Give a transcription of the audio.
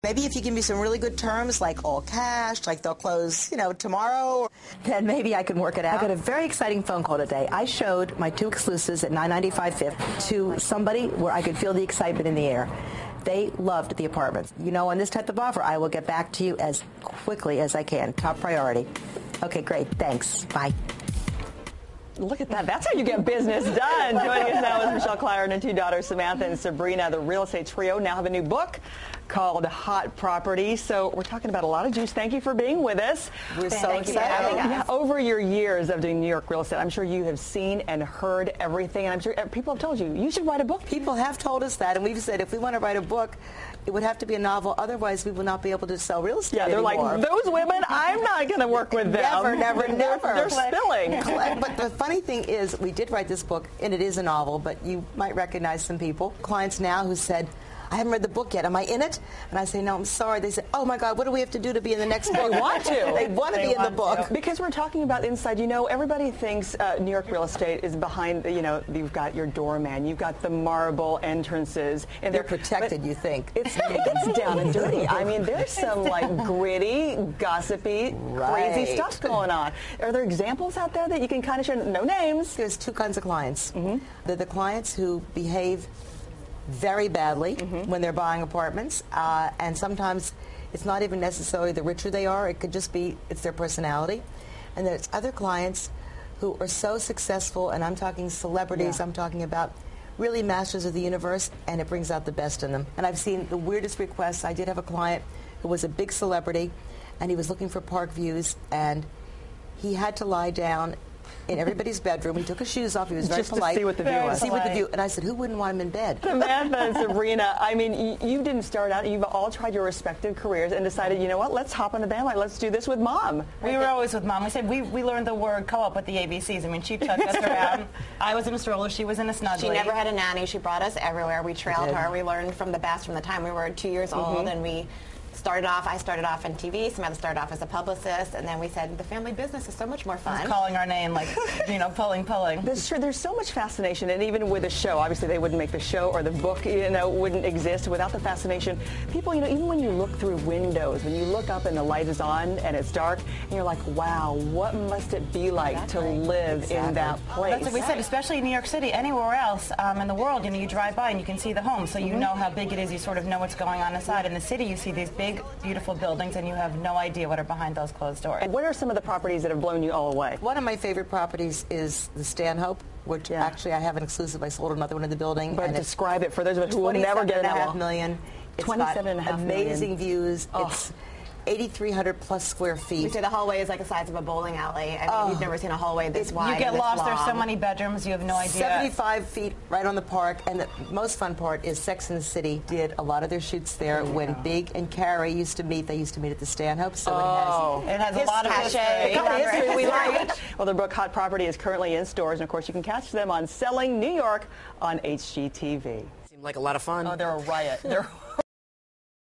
Maybe if you give me some really good terms, like all cash, like they'll close, tomorrow, then maybe I can work it out. I got a very exciting phone call today. I showed my 2 exclusives at 995 Fifth to somebody where I could feel the excitement in the air. They loved the apartments. On this type of offer, I will get back to you as quickly as I can. Top priority. Okay, great. Thanks. Bye. Look at that. That's how you get business done. Joining us now is Michelle Clyron and 2 daughters, Samantha and Sabrina. The real estate trio now have a new book called Hot Property. So we're talking about a lot of juice. Thank you for being with us. We're so excited. Over your years of doing New York real estate, I'm sure you have seen and heard everything. And I'm sure people have told you should write a book. People have told us that. And we've said if we want to write a book, it would have to be a novel. Otherwise, we will not be able to sell real estate they're anymore. Like, those women, I'm not going to work with them. Never. They're spilling. But the funny thing is, we did write this book, and it is a novel, but you might recognize some people. Clients now who said, I haven't read the book yet. Am I in it? And I say, no, I'm sorry. They say, oh, my God, what do we have to do to be in the next book? They want to. They want to be in the book. Because we're talking about inside. Everybody thinks New York real estate is behind, you've got your doorman. You've got the marble entrances. And they're protected, you think. It gets down and dirty. I mean, there's some, gritty, gossipy, crazy stuff going on. Are there examples out there that you can kind of share? No names. There's 2 kinds of clients. They're the clients who behave very badly when they're buying apartments, and sometimes it's not even necessarily the richer they are. It could just be it's their personality. And there's other clients who are so successful, and I'm talking celebrities, I'm talking about really masters of the universe, and it brings out the best in them. And I've seen the weirdest requests. I did have a client who was a big celebrity, and he was looking for park views, and he had to lie down in everybody's bedroom. He took his shoes off. He was very polite. To see what the view was. See what the view. And I said, who wouldn't want him in bed? Samantha and Sabrina, I mean, you didn't start out. You've all tried your respective careers and decided, you know what, let's hop on the bandwagon. Let's do this with Mom. We were always with Mom. We said we learned the word co-op with the ABCs. I mean, she took us around. I was in a stroller. She was in a snuggly. She never had a nanny. She brought us everywhere. We trailed her. We learned from the best from the time we were 2 years old, and I started off in TV, Samantha started off as a publicist, and then we said the family business is so much more fun. Calling our name, pulling. There's so much fascination, and even with the show, obviously they wouldn't make the show or the book, wouldn't exist without the fascination. People, even when you look through windows, when you look up and the light is on and it's dark, and you're like, wow, what must it be like to live in that place? That's what we said, especially in New York City. Anywhere else in the world, you drive by and you can see the home, so you know how big it is. You sort of know what's going on inside. In the city, you see these big, beautiful buildings, and you have no idea what are behind those closed doors. And what are some of the properties that have blown you all away? One of my favorite properties is the Stanhope, which actually I have an exclusive. I sold another one in the building. But describe it for those of us who will never get it. $27.5 million. It's got amazing views. Oh. It's 8,300 plus square feet. We say the hallway is like the size of a bowling alley. I mean, you've never seen a hallway this wide. You get lost. There's so many bedrooms. You have no idea. 75 feet right on the park. And the most fun part is Sex and the City did a lot of their shoots there when Big and Carrie used to meet. They used to meet at the Stanhope. So it has a lot of history. We like it. Well, the book Hot Property is currently in stores, and of course you can catch them on Selling New York on HGTV. Seemed like a lot of fun. Oh, they're a riot.